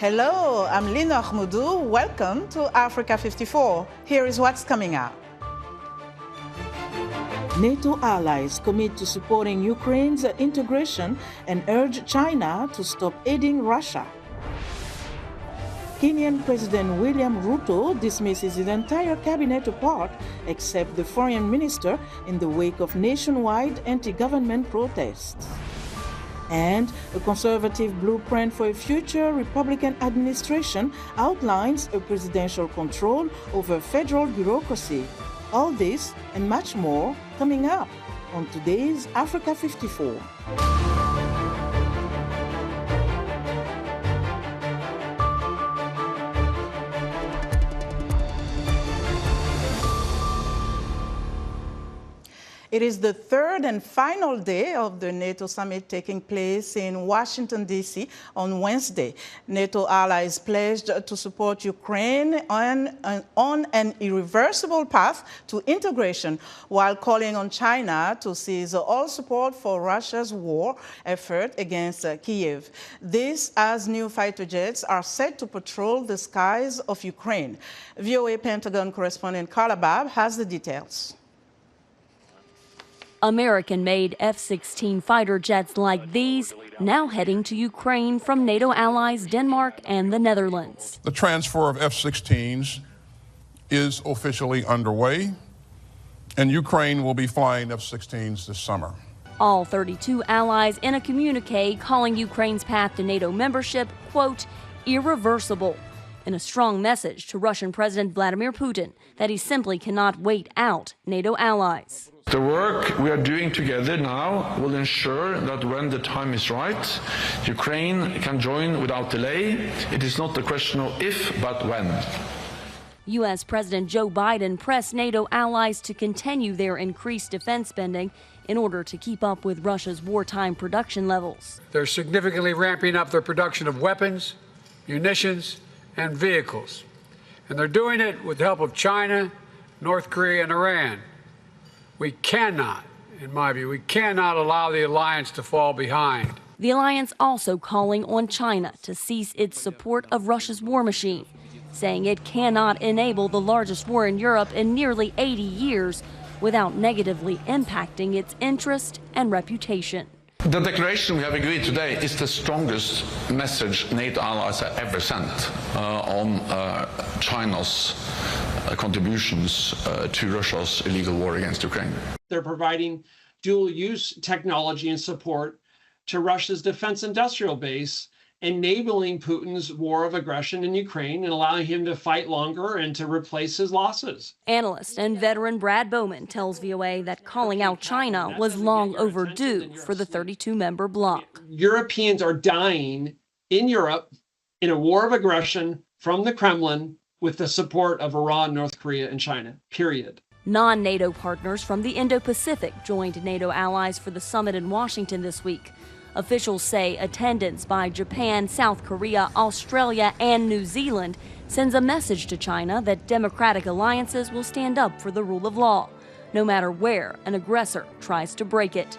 Hello, I'm Lina Ahmoudou. Welcome to Africa 54. Here is what's coming up. NATO allies commit to supporting Ukraine's integration and urge China to stop aiding Russia. Kenyan President William Ruto dismisses his entire cabinet apart except the foreign minister in the wake of nationwide anti-government protests. And a conservative blueprint for a future Republican administration outlines a presidential control over federal bureaucracy. All this and much more coming up on today's Africa 54. It is the third and final day of the NATO summit taking place in Washington, D.C. on Wednesday. NATO allies pledged to support Ukraine on an irreversible path to integration, while calling on China to cease all support for Russia's war effort against Kyiv. This as new fighter jets are set to patrol the skies of Ukraine. VOA Pentagon correspondent Carla Babb has the details. American-made F-16 fighter jets like these now heading to Ukraine from NATO allies Denmark and the Netherlands. The transfer of F-16s is officially underway, and Ukraine will be flying F-16s this summer. All 32 allies in a communique calling Ukraine's path to NATO membership, quote, irreversible, in a strong message to Russian President Vladimir Putin that he simply cannot wait out NATO allies. The work we are doing together now will ensure that when the time is right, Ukraine can join without delay. It is not a question of if, but when. U.S. President Joe Biden pressed NATO allies to continue their increased defense spending in order to keep up with Russia's wartime production levels. They're significantly ramping up their production of weapons, munitions, and vehicles. And they're doing it with the help of China, North Korea, and Iran. We cannot, in my view, we cannot allow the alliance to fall behind. The alliance also calling on China to cease its support of Russia's war machine, saying it cannot enable the largest war in Europe in nearly 80 years without negatively impacting its interest and reputation. The declaration we have agreed today is the strongest message NATO allies have ever sent on China's contributions to Russia's illegal war against Ukraine. They're providing dual-use technology and support to Russia's defense industrial base, enabling Putin's war of aggression in Ukraine and allowing him to fight longer and to replace his losses. Analyst and veteran Brad Bowman tells VOA that calling out China was long overdue for the 32-member bloc. Europeans are dying in Europe in a war of aggression from the Kremlin with the support of Iran, North Korea, and China, period. Non-NATO partners from the Indo-Pacific joined NATO allies for the summit in Washington this week. Officials say attendance by Japan, South Korea, Australia, and New Zealand sends a message to China that democratic alliances will stand up for the rule of law, no matter where an aggressor tries to break it.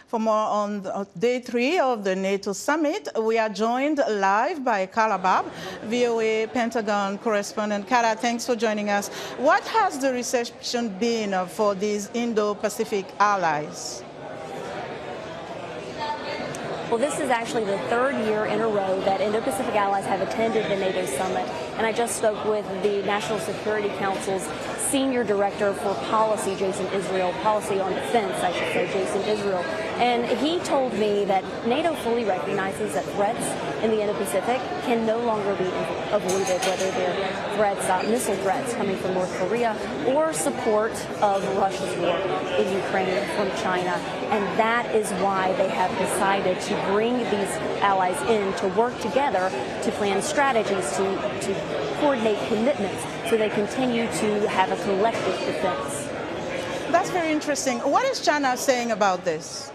For more on day 3 of the NATO summit, we are joined live by Carla Babb, VOA Pentagon correspondent. Carla, thanks for joining us. What has the reception been for these Indo-Pacific allies? Well, this is actually the third year in a row that Indo-Pacific allies have attended the NATO summit. And I just spoke with the National Security Council's Senior Director for Policy, Jason Israel, Policy on Defense, I should say, Jason Israel. And he told me that NATO fully recognizes that threats in the Indo-Pacific can no longer be avoided, whether they're threats, missile threats coming from North Korea or support of Russia's war in Ukraine from China. And that is why they have decided to bring these allies in to work together to plan strategies to coordinate commitments so they continue to have a collective defense. That's very interesting. What is China saying about this?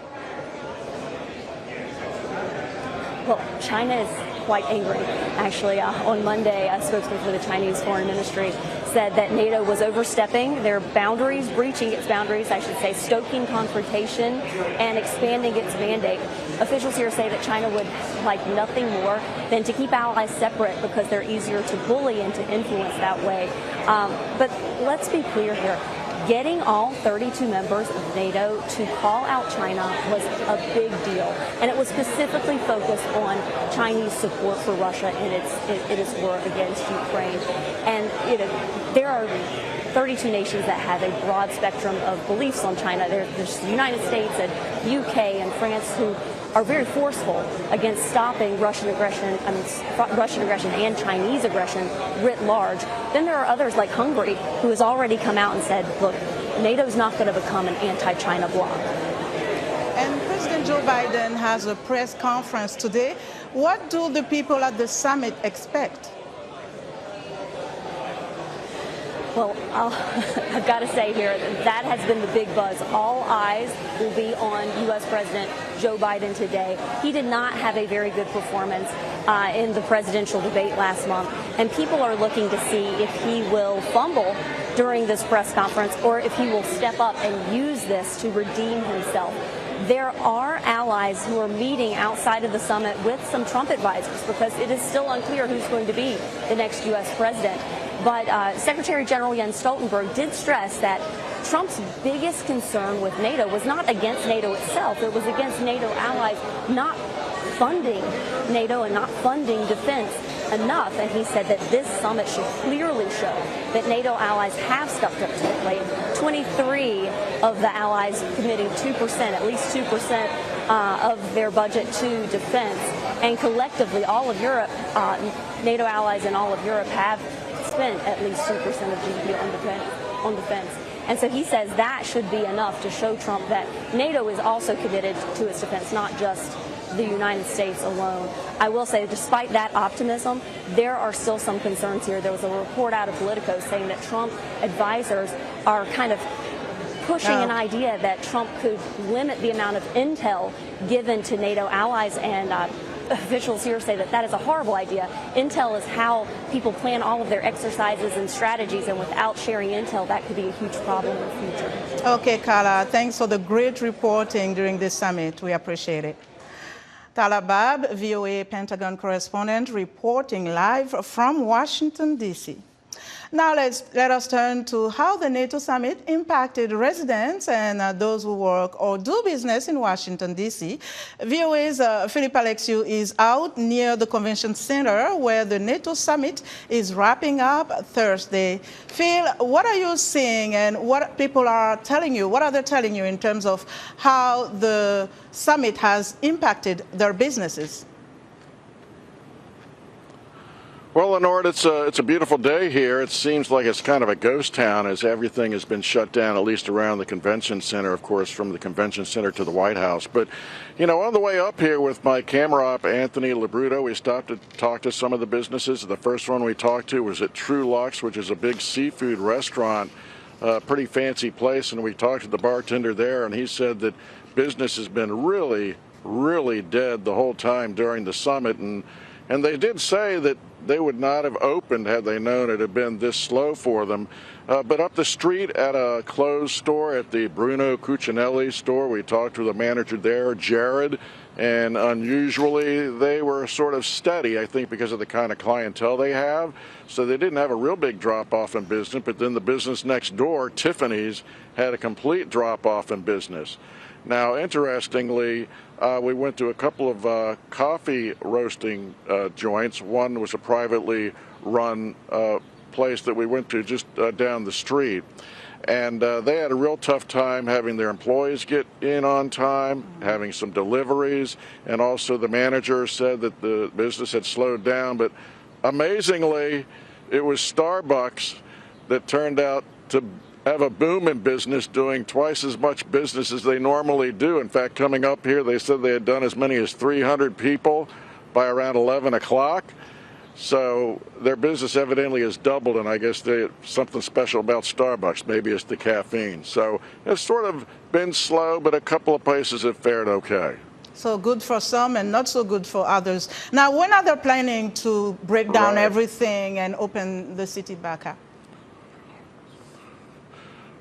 Well, China is quite angry. Actually, on Monday, a spokesman for the Chinese Foreign Ministry said that NATO was overstepping their boundaries, breaching its boundaries, I should say, stoking confrontation and expanding its mandate. Officials here say that China would like nothing more than to keep allies separate because they're easier to bully and to influence that way. But let's be clear here. Getting all 32 members of NATO to call out China was a big deal, and it was specifically focused on Chinese support for Russia in its war against Ukraine. And there are 32 nations that have a broad spectrum of beliefs on China. There's the United States and UK and France who are very forceful against stopping Russian aggression and Chinese aggression writ large. Then there are others like Hungary, who has already come out and said, look, NATO's not going to become an anti-China bloc. And President Joe Biden has a press conference today. What do the people at the summit expect? Well, I've got to say here, that has been the big buzz. All eyes will be on U.S. President Joe Biden today. He did not have a very good performance in the presidential debate last month, and people are looking to see if he will fumble during this press conference or if he will step up and use this to redeem himself. There are allies who are meeting outside of the summit with some Trump advisors because it is still unclear who's going to be the next U.S. president. But Secretary General Jens Stoltenberg did stress that Trump's biggest concern with NATO was not against NATO itself. It was against NATO allies not funding NATO and not funding defense enough. And he said that this summit should clearly show that NATO allies have stepped up to the plate. 23 of the allies committing 2%, at least 2% of their budget to defense. And collectively, all of Europe, NATO allies in all of Europe have spent at least 2% of GDP on defense. And so he says that should be enough to show Trump that NATO is also committed to its defense, not just the United States alone. I will say, despite that optimism, there are still some concerns here. There was a report out of Politico saying that Trump advisors are kind of pushing an idea that Trump could limit the amount of intel given to NATO allies, and officials here say that that is a horrible idea. Intel is how people plan all of their exercises and strategies, and without sharing intel, that could be a huge problem in the future. Okay, Carla, thanks for the great reporting during this summit. We appreciate it. Tala Bab, VOA Pentagon correspondent, reporting live from Washington, D.C. Now let us turn to how the NATO summit impacted residents and those who work or do business in Washington, D.C. VOA's Philip Alexiou is out near the convention center where the NATO summit is wrapping up Thursday. Phil, what are you seeing and what people are telling you? What are they telling you in terms of how the summit has impacted their businesses? Well, Lenore, it's a beautiful day here. It seems like it's kind of a ghost town as everything has been shut down, at least around the convention center, of course, from the convention center to the White House. But, you know, on the way up here with my camera op, Anthony Labruto, we stopped to talk to some of the businesses. The first one we talked to was at True Lux, which is a big seafood restaurant, pretty fancy place. And we talked to the bartender there, and he said that business has been really, really dead the whole time during the summit. And they did say that they would not have opened had they known it had been this slow for them. But up the street at a closed store, at the Bruno Cucinelli store, we talked to the manager there, Jared, and unusually they were sort of steady, I think, because of the kind of clientele they have. So they didn't have a real big drop-off in business, but then the business next door, Tiffany's, had a complete drop-off in business. Now, interestingly, we went to a couple of coffee roasting joints. One was a privately run place that we went to just down the street. And they had a real tough time having their employees get in on time, having some deliveries. And also the manager said that the business had slowed down. But amazingly, it was Starbucks that turned out to have a boom in business, doing twice as much business as they normally do. In fact, coming up here, they said they had done as many as 300 people by around 11 o'clock. So their business evidently has doubled, and I guess there's something special about Starbucks. Maybe it's the caffeine. So it's sort of been slow, but a couple of places have fared okay. So good for some and not so good for others. Now, when are they planning to break down everything and open the city back up?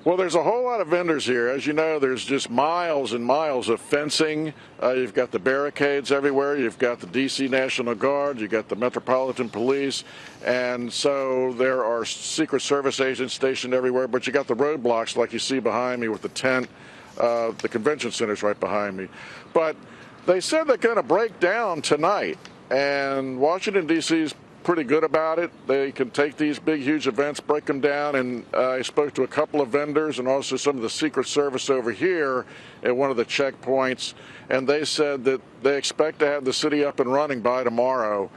Well, there's a whole lot of vendors here. As you know, there's just miles and miles of fencing. You've got the barricades everywhere. You've got the D.C. National Guard. You've got the Metropolitan Police. And so there are Secret Service agents stationed everywhere. But you got the roadblocks like you see behind me with the tent. The convention center's right behind me. But they said they're going to break down tonight. And Washington, D.C.'s pretty good about it. They can take these big, huge events, break them down, and I spoke to a couple of vendors and also some of the Secret Service over here at one of the checkpoints, and they said that they expect to have the city up and running by tomorrow,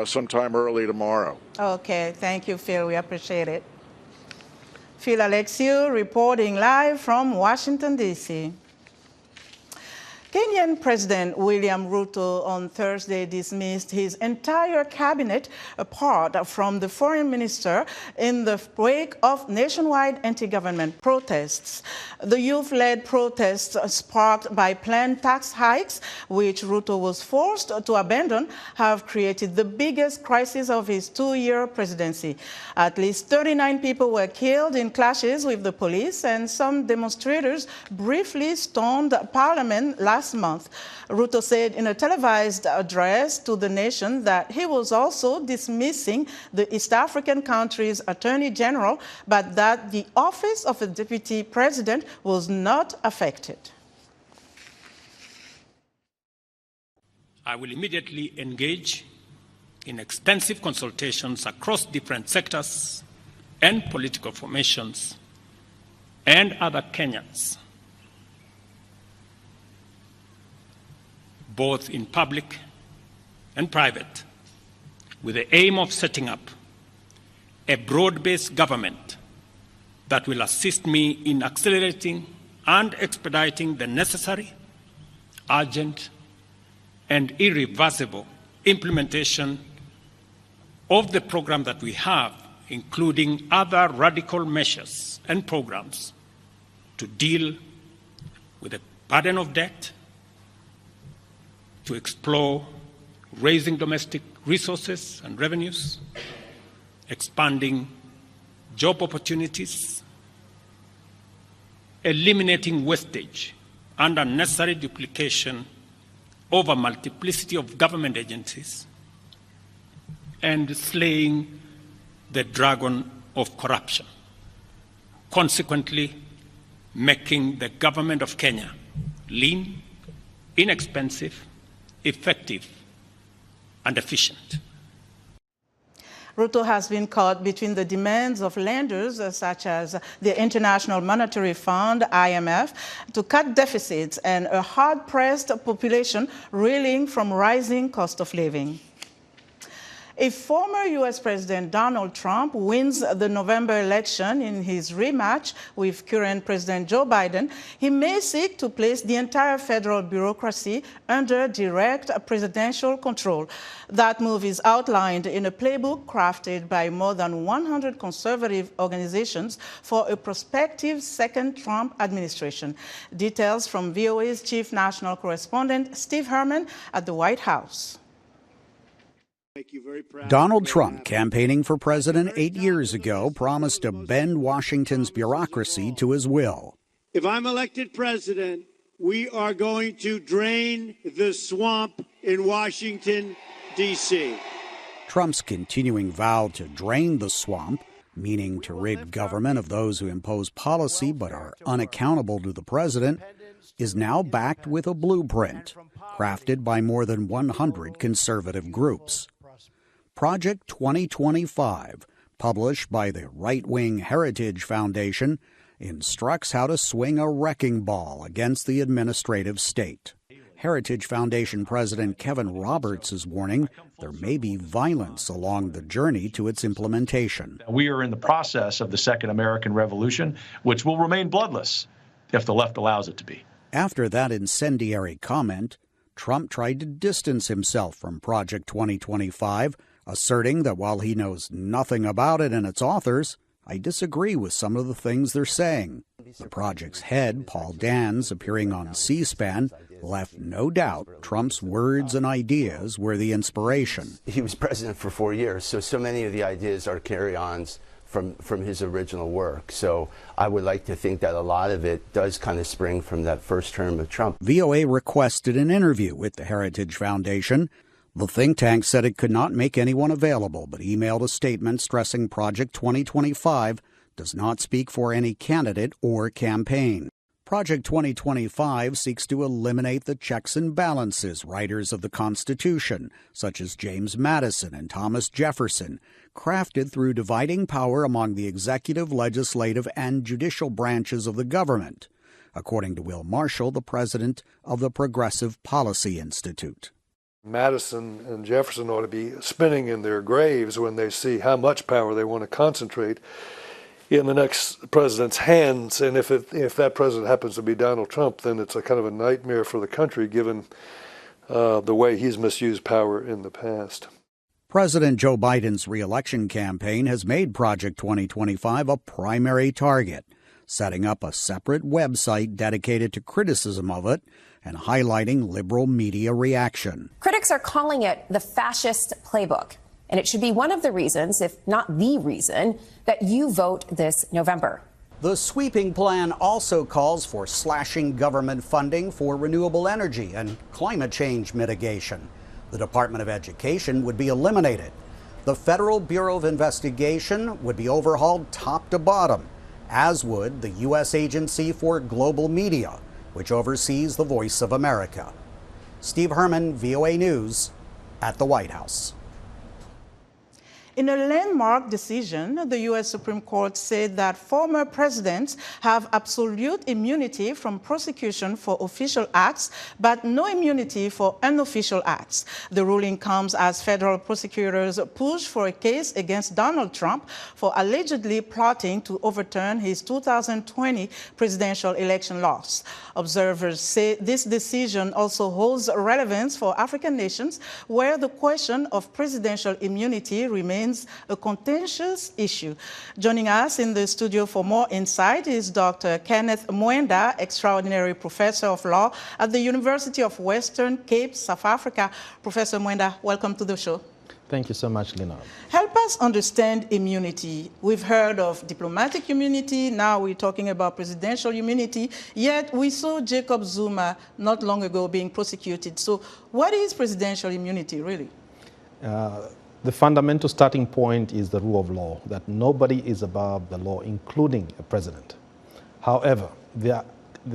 sometime early tomorrow. Okay, thank you, Phil. We appreciate it. Phil Alexiou reporting live from Washington, D.C. Kenyan President William Ruto on Thursday dismissed his entire cabinet apart from the foreign minister in the wake of nationwide anti-government protests. The youth-led protests sparked by planned tax hikes, which Ruto was forced to abandon, have created the biggest crisis of his two-year presidency. At least 39 people were killed in clashes with the police, and some demonstrators briefly stormed Parliament last month. Ruto said in a televised address to the nation that he was also dismissing the East African country's Attorney General, but that the office of a deputy president was not affected. I will immediately engage in extensive consultations across different sectors and political formations and other Kenyans, both in public and private, with the aim of setting up a broad-based government that will assist me in accelerating and expediting the necessary, urgent, and irreversible implementation of the program that we have, including other radical measures and programs to deal with the burden of debt, to explore raising domestic resources and revenues, expanding job opportunities, eliminating wastage and unnecessary duplication of a multiplicity of government agencies, and slaying the dragon of corruption, consequently making the government of Kenya lean, inexpensive, effective, and efficient. Ruto has been caught between the demands of lenders such as the International Monetary Fund, IMF, to cut deficits and a hard-pressed population reeling from rising cost of living. If former U.S. President Donald Trump wins the November election in his rematch with current President Joe Biden, he may seek to place the entire federal bureaucracy under direct presidential control. That move is outlined in a playbook crafted by more than 100 conservative organizations for a prospective second Trump administration. Details from VOA's chief national correspondent, Steve Herman, at the White House. Donald Trump, campaigning for president 8 years ago, promised to bend Washington's bureaucracy to his will. If I'm elected president, we are going to drain the swamp in Washington, D.C. Trump's continuing vow to drain the swamp, meaning to rid government of those who impose policy but are unaccountable to the president, is now backed with a blueprint crafted by more than 100 conservative groups. Project 2025, published by the right-wing Heritage Foundation, instructs how to swing a wrecking ball against the administrative state. Heritage Foundation President Kevin Roberts is warning there may be violence along the journey to its implementation. We are in the process of the Second American Revolution, which will remain bloodless if the left allows it to be. After that incendiary comment, Trump tried to distance himself from Project 2025, asserting that while he knows nothing about it and its authors, I disagree with some of the things they're saying. The project's head, Paul Dans, appearing on C-SPAN, left no doubt Trump's words and ideas were the inspiration. He was president for 4 years, so many of the ideas are carry-ons from his original work. So I would like to think that a lot of it does kind of spring from that first term of Trump. VOA requested an interview with the Heritage Foundation. The think tank said it could not make anyone available, but emailed a statement stressing Project 2025 does not speak for any candidate or campaign. Project 2025 seeks to eliminate the checks and balances writers of the Constitution, such as James Madison and Thomas Jefferson, crafted through dividing power among the executive, legislative, and judicial branches of the government, according to Will Marshall, the president of the Progressive Policy Institute. Madison and Jefferson ought to be spinning in their graves when they see how much power they want to concentrate in the next president's hands. And if that president happens to be Donald Trump, then it's a kind of a nightmare for the country, given the way he's misused power in the past. President Joe Biden's re-election campaign has made Project 2025 a primary target, setting up a separate website dedicated to criticism of it and highlighting liberal media reaction. Critics are calling it the fascist playbook, and it should be one of the reasons, if not the reason, that you vote this November. The sweeping plan also calls for slashing government funding for renewable energy and climate change mitigation. The Department of Education would be eliminated. The Federal Bureau of Investigation would be overhauled top to bottom, as would the U.S. Agency for Global Media, which oversees the Voice of America. Steve Herman, VOA News, at the White House. In a landmark decision, the U.S. Supreme Court said that former presidents have absolute immunity from prosecution for official acts, but no immunity for unofficial acts. The ruling comes as federal prosecutors push for a case against Donald Trump for allegedly plotting to overturn his 2020 presidential election loss. Observers say this decision also holds relevance for African nations, where the question of presidential immunity remains a contentious issue. Joining us in the studio for more insight is Dr. Kenneth Mwenda, Extraordinary Professor of Law at the University of Western Cape, South Africa. Professor Mwenda, welcome to the show. Thank you so much, Lina. Help us understand immunity. We've heard of diplomatic immunity, now we're talking about presidential immunity, yet we saw Jacob Zuma not long ago being prosecuted. So what is presidential immunity, really? The fundamental starting point is the rule of law, that nobody is above the law, including a president. However, there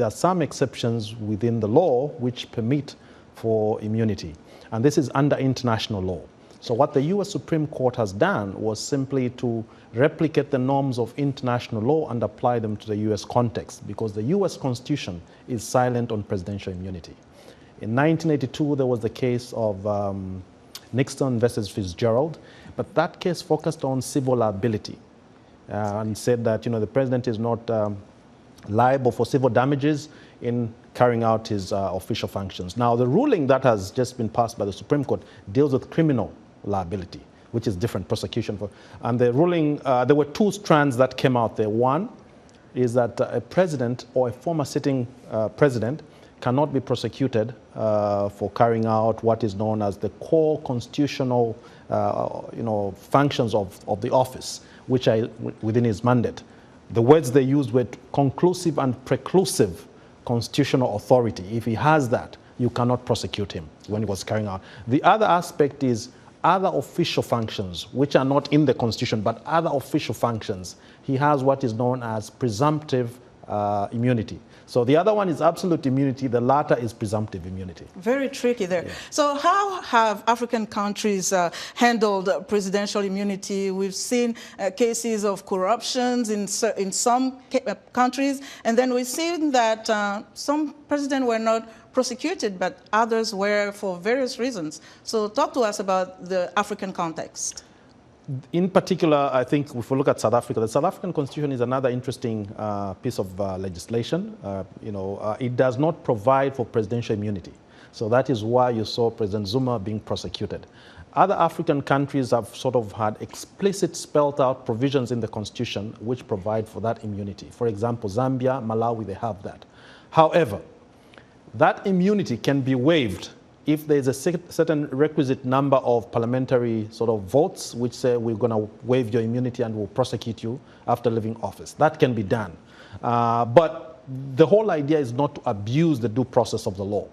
are some exceptions within the law which permit for immunity, and this is under international law. So what the U.S. Supreme Court has done was simply to replicate the norms of international law and apply them to the U.S. context, because the U.S. Constitution is silent on presidential immunity. In 1982, there was the case of Nixon versus Fitzgerald, but that case focused on civil liability and said that the president is not liable for civil damages in carrying out his official functions. Now, the ruling that has just been passed by the Supreme Court deals with criminal liability, which is different prosecution for. And the ruling, there were two strands that came out there. One is that a president or a former sitting president cannot be prosecuted for carrying out what is known as the core constitutional functions of the office, which are within his mandate. The words they used were conclusive and preclusive constitutional authority. If he has that, you cannot prosecute him when he was carrying out. The other aspect is other official functions, which are not in the Constitution, but other official functions. He has what is known as presumptive immunity. So the other one is absolute immunity, the latter is presumptive immunity. Very tricky there. Yeah. So how have African countries handled presidential immunity? We've seen cases of corruptions in some countries, and then we've seen that some presidents were not prosecuted, but others were for various reasons. So talk to us about the African context. In particular, I think if we look at South Africa, the South African Constitution is another interesting piece of legislation. It does not provide for presidential immunity. So that is why you saw President Zuma being prosecuted. Other African countries have sort of had explicit spelled out provisions in the Constitution which provide for that immunity. For example, Zambia, Malawi, they have that. However, that immunity can be waived if there's a certain requisite number of parliamentary sort of votes which say we're going to waive your immunity and we'll prosecute you after leaving office, that can be done. But the whole idea is not to abuse the due process of the law.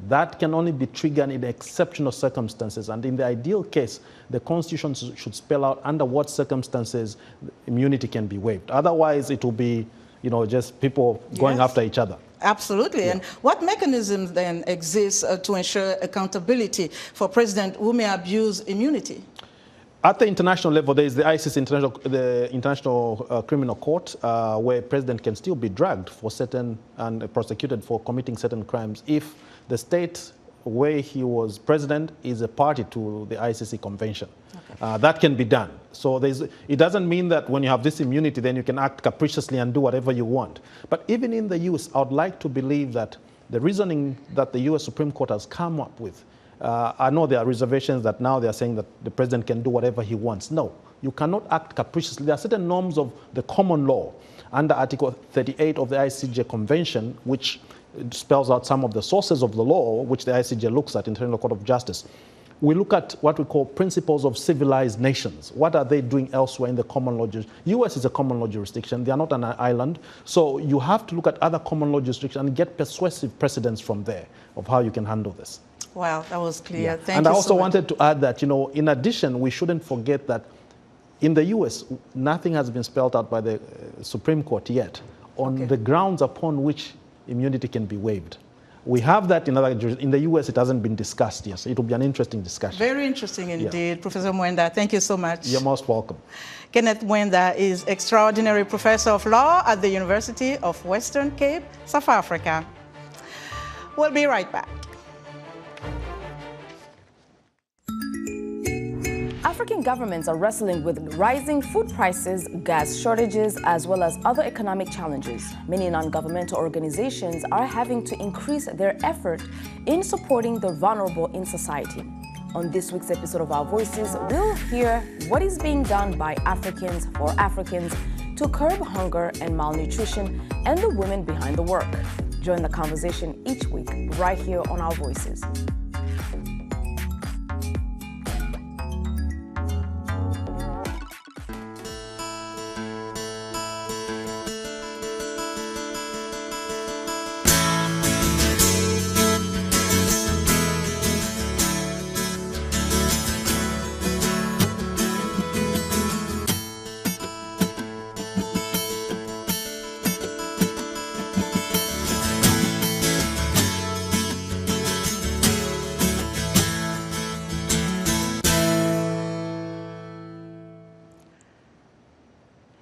That can only be triggered in exceptional circumstances, and in the ideal case, the Constitution should spell out under what circumstances immunity can be waived. Otherwise, it will be, just people going after each other. Absolutely. Yeah. And what mechanisms then exist to ensure accountability for president who may abuse immunity? At the international level, there is the ICC, the International Criminal Court, where a president can still be dragged for certain and prosecuted for committing certain crimes if the state where he was president is a party to the ICC convention. Okay. That can be done. So it doesn't mean that when you have this immunity, then you can act capriciously and do whatever you want. But even in the US, I would like to believe that the reasoning that the US Supreme Court has come up with, I know there are reservations that now they are saying that the president can do whatever he wants. No, you cannot act capriciously. There are certain norms of the common law under Article 38 of the ICJ Convention, which spells out some of the sources of the law, which the ICJ looks at, International Court of Justice. We look at what we call principles of civilized nations. What are they doing elsewhere in the common law jurisdiction? US is a common law jurisdiction. They are not an island. So you have to look at other common law jurisdictions and get persuasive precedents from there of how you can handle this. Wow, that was clear. Yeah. Thank you. And I also wanted to add that, in addition, we shouldn't forget that in the US, nothing has been spelled out by the Supreme Court yet on the grounds upon which immunity can be waived. We have that in other jurisdictions. In the US, it hasn't been discussed yet. So it will be an interesting discussion. Very interesting indeed. Yeah. Professor Mwenda, thank you so much. You're most welcome. Kenneth Mwenda is Extraordinary Professor of Law at the University of Western Cape, South Africa. We'll be right back. African governments are wrestling with rising food prices, gas shortages, as well as other economic challenges. Many non-governmental organizations are having to increase their effort in supporting the vulnerable in society. On this week's episode of Our Voices, we'll hear what is being done by Africans for Africans to curb hunger and malnutrition and the women behind the work. Join the conversation each week right here on Our Voices.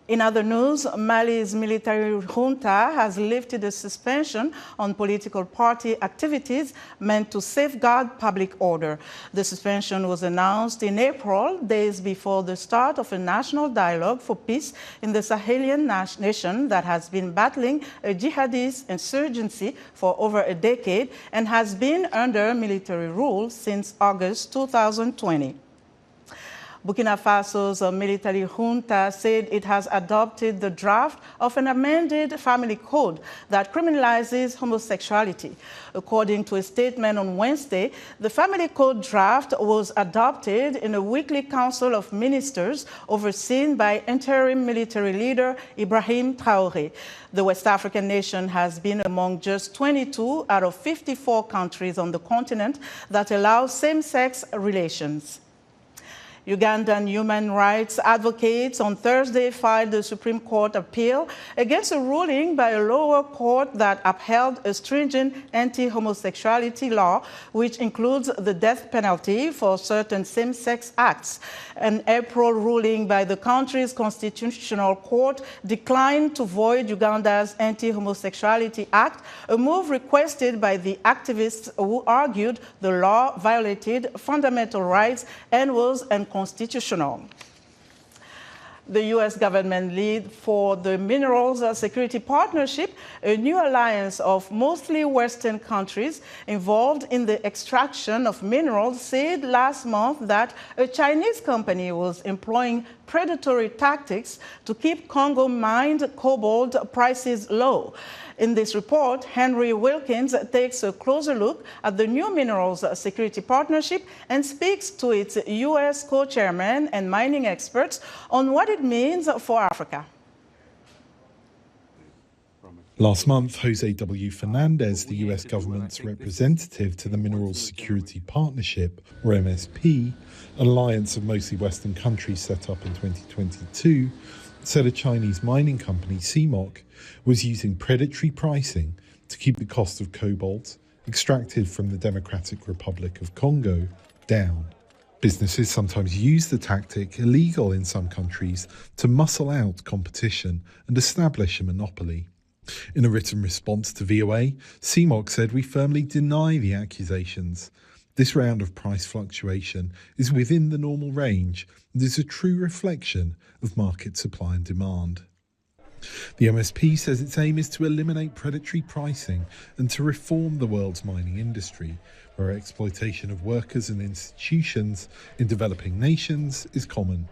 In other news, Mali's military junta has lifted a suspension on political party activities meant to safeguard public order. The suspension was announced in April, days before the start of a national dialogue for peace in the Sahelian nation that has been battling a jihadist insurgency for over a decade and has been under military rule since August 2020. Burkina Faso's military junta said it has adopted the draft of an amended family code that criminalizes homosexuality. According to a statement on Wednesday, the family code draft was adopted in a weekly council of ministers overseen by interim military leader Ibrahim Traoré. The West African nation has been among just 22 out of 54 countries on the continent that allow same-sex relations. Ugandan human rights advocates on Thursday filed a Supreme Court appeal against a ruling by a lower court that upheld a stringent anti-homosexuality law, which includes the death penalty for certain same-sex acts. An April ruling by the country's constitutional court declined to void Uganda's Anti-Homosexuality Act, a move requested by the activists who argued the law violated fundamental rights and was unconstitutional. The U.S. government lead for the Minerals Security Partnership, a new alliance of mostly Western countries involved in the extraction of minerals, said last month that a Chinese company was employing predatory tactics to keep Congo mined cobalt prices low. In this report, Henry Wilkins takes a closer look at the new Minerals Security Partnership and speaks to its U.S. co-chairman and mining experts on what it means for Africa. Last month, Jose W. Fernandez, the US government's representative to the Minerals Security Partnership, or MSP, an alliance of mostly Western countries set up in 2022, said a Chinese mining company, CMOC, was using predatory pricing to keep the cost of cobalt, extracted from the Democratic Republic of Congo, down. Businesses sometimes use the tactic, illegal in some countries, to muscle out competition and establish a monopoly. In a written response to VOA, CMOC said, "We firmly deny the accusations. This round of price fluctuation is within the normal range and is a true reflection of market supply and demand." The MSP says its aim is to eliminate predatory pricing and to reform the world's mining industry, where exploitation of workers and institutions in developing nations is common.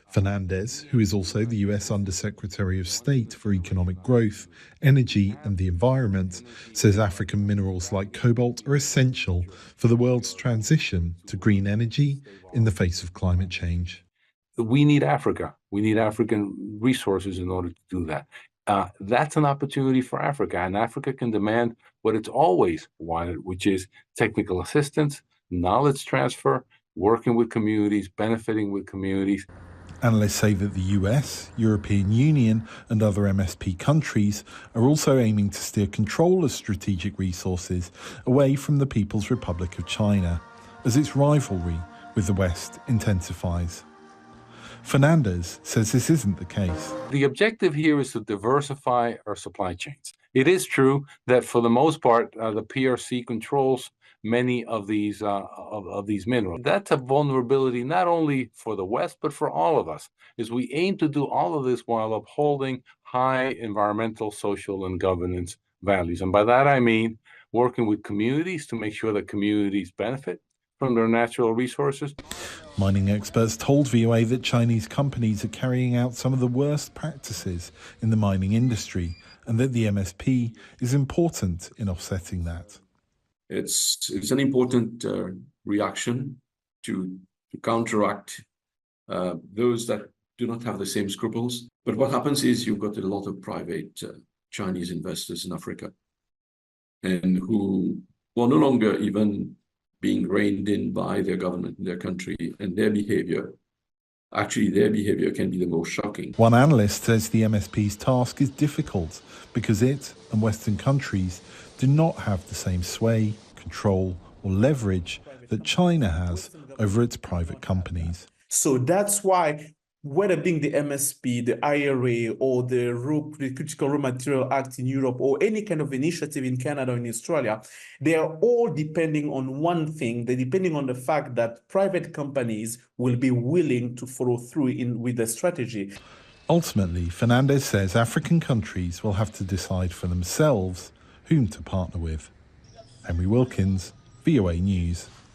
Fernandez, who is also the US Undersecretary of State for Economic Growth, Energy and the Environment, says African minerals like cobalt are essential for the world's transition to green energy in the face of climate change. We need Africa. We need African resources in order to do that. That's an opportunity for Africa, and Africa can demand what it's always wanted, which is technical assistance, knowledge transfer, working with communities, benefiting with communities. Analysts say that the US, European Union and other MSP countries are also aiming to steer control of strategic resources away from the People's Republic of China as its rivalry with the West intensifies. Fernandez says this isn't the case. The objective here is to diversify our supply chains. It is true that for the most part, the PRC controls many of these minerals. That's a vulnerability not only for the West, but for all of us, is we aim to do all of this while upholding high environmental, social, and governance values. And by that I mean working with communities to make sure that communities benefit from their natural resources. Mining experts told VOA that Chinese companies are carrying out some of the worst practices in the mining industry and that the MSP is important in offsetting that. It's an important reaction to counteract those that do not have the same scruples. But what happens is you've got a lot of private Chinese investors in Africa, and who are no longer even being reined in by their government in their country, and their behavior can be the most shocking. One analyst says the MSP's task is difficult because it and Western countries do not have the same sway, control or leverage that China has over its private companies. So that's why, whether being the MSP, the IRA, or the Critical Raw Material Act in Europe, or any kind of initiative in Canada or in Australia, they are all depending on one thing. They're depending on the fact that private companies will be willing to follow through with the strategy. Ultimately, Fernandez says African countries will have to decide for themselves whom to partner with. Henry Wilkins, VOA News.